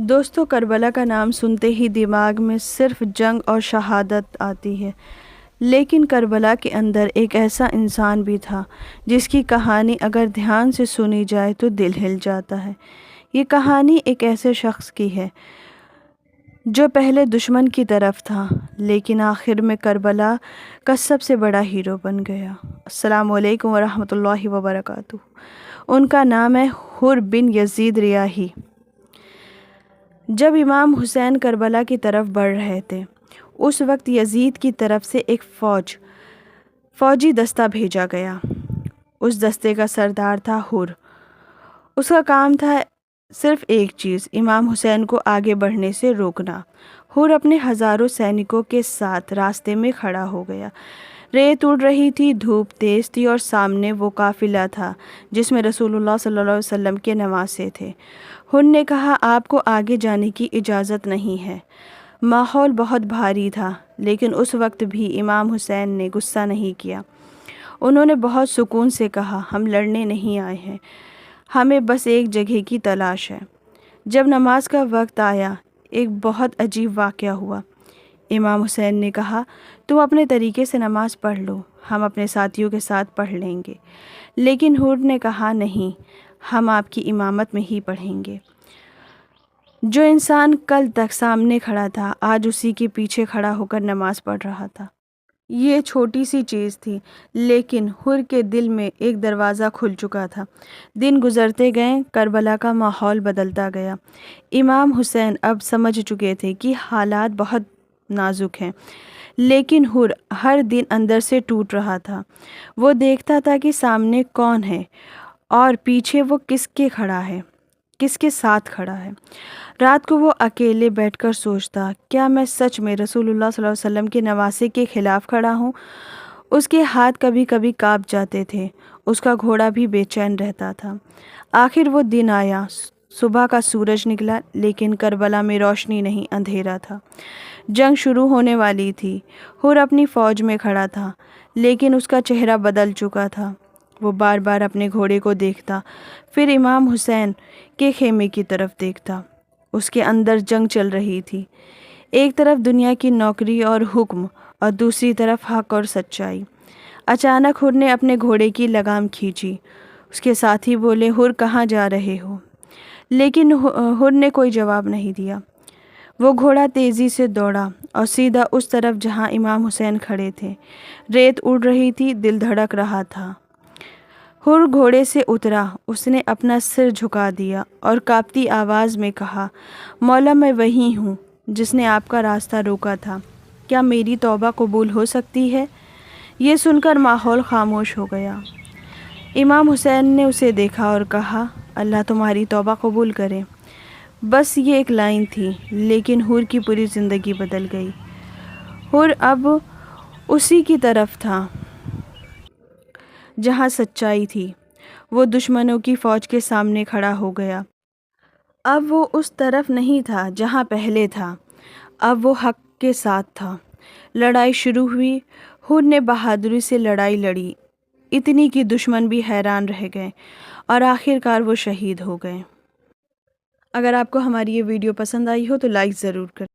دوستو، کربلا کا نام سنتے ہی دماغ میں صرف جنگ اور شہادت آتی ہے، لیکن کربلا کے اندر ایک ایسا انسان بھی تھا جس کی کہانی اگر دھیان سے سنی جائے تو دل ہل جاتا ہے۔ یہ کہانی ایک ایسے شخص کی ہے جو پہلے دشمن کی طرف تھا لیکن آخر میں کربلا کا سب سے بڑا ہیرو بن گیا۔ السلام علیکم ورحمۃ اللہ وبرکاتہ۔ ان کا نام ہے حر بن یزید ریاحی۔ جب امام حسین کربلا کی طرف بڑھ رہے تھے اس وقت یزید کی طرف سے ایک فوجی دستہ بھیجا گیا۔ اس دستے کا سردار تھا حر۔ اس کا کام تھا صرف ایک چیز، امام حسین کو آگے بڑھنے سے روکنا۔ حر اپنے ہزاروں سینکوں کے ساتھ راستے میں کھڑا ہو گیا۔ ریت اڑ رہی تھی، دھوپ تیز تھی اور سامنے وہ قافلہ تھا جس میں رسول اللہ صلی اللہ علیہ وسلم کے نواسے تھے۔ حر نے کہا، آپ کو آگے جانے کی اجازت نہیں ہے۔ ماحول بہت بھاری تھا لیکن اس وقت بھی امام حسین نے غصہ نہیں کیا۔ انہوں نے بہت سکون سے کہا، ہم لڑنے نہیں آئے ہیں، ہمیں بس ایک جگہ کی تلاش ہے۔ جب نماز کا وقت آیا ایک بہت عجیب واقعہ ہوا۔ امام حسین نے کہا، تم اپنے طریقے سے نماز پڑھ لو، ہم اپنے ساتھیوں کے ساتھ پڑھ لیں گے۔ لیکن حر نے کہا، نہیں، ہم آپ کی امامت میں ہی پڑھیں گے۔ جو انسان کل تک سامنے کھڑا تھا آج اسی کے پیچھے کھڑا ہو کر نماز پڑھ رہا تھا۔ یہ چھوٹی سی چیز تھی لیکن حر کے دل میں ایک دروازہ کھل چکا تھا۔ دن گزرتے گئے، کربلا کا ماحول بدلتا گیا۔ امام حسین اب سمجھ چکے تھے کہ حالات بہت نازک ہیں، لیکن حر ہر دن اندر سے ٹوٹ رہا تھا۔ وہ دیکھتا تھا کہ سامنے کون ہے اور پیچھے وہ کس کے ساتھ کھڑا ہے۔ رات کو وہ اکیلے بیٹھ کر سوچتا، کیا میں سچ میں رسول اللہ صلی اللہ علیہ وسلم کے نواسے کے خلاف کھڑا ہوں؟ اس کے ہاتھ کبھی کبھی کانپ جاتے تھے، اس کا گھوڑا بھی بے چین رہتا تھا۔ آخر وہ دن آیا، صبح کا سورج نکلا لیکن کربلا میں روشنی نہیں، اندھیرا تھا۔ جنگ شروع ہونے والی تھی۔ حر اپنی فوج میں کھڑا تھا لیکن اس کا چہرہ بدل چکا تھا۔ وہ بار بار اپنے گھوڑے کو دیکھتا، پھر امام حسین کے خیمے کی طرف دیکھتا۔ اس کے اندر جنگ چل رہی تھی، ایک طرف دنیا کی نوکری اور حکم اور دوسری طرف حق اور سچائی۔ اچانک حر نے اپنے گھوڑے کی لگام کھینچی۔ اس کے ساتھی بولے، حر کہاں جا رہے ہو؟ لیکن حر نے کوئی جواب نہیں دیا۔ وہ گھوڑا تیزی سے دوڑا اور سیدھا اس طرف جہاں امام حسین کھڑے تھے۔ ریت اڑ رہی تھی، دل دھڑک رہا تھا۔ حر گھوڑے سے اترا، اس نے اپنا سر جھکا دیا اور کانپتی آواز میں کہا، مولا، میں وہی ہوں جس نے آپ کا راستہ روکا تھا، کیا میری توبہ قبول ہو سکتی ہے؟ یہ سن کر ماحول خاموش ہو گیا۔ امام حسین نے اسے دیکھا اور کہا، اللہ تمہاری توبہ قبول کرے۔ بس یہ ایک لائن تھی لیکن حر کی پوری زندگی بدل گئی۔ حر اب اسی کی طرف تھا جہاں سچائی تھی۔ وہ دشمنوں کی فوج کے سامنے کھڑا ہو گیا۔ اب وہ اس طرف نہیں تھا جہاں پہلے تھا، اب وہ حق کے ساتھ تھا۔ لڑائی شروع ہوئی۔ حر نے بہادری سے لڑائی لڑی، اتنی کہ دشمن بھی حیران رہ گئے اور آخر کار وہ شہید ہو گئے۔ اگر آپ کو ہماری یہ ویڈیو پسند آئی ہو تو لائک ضرور کریں۔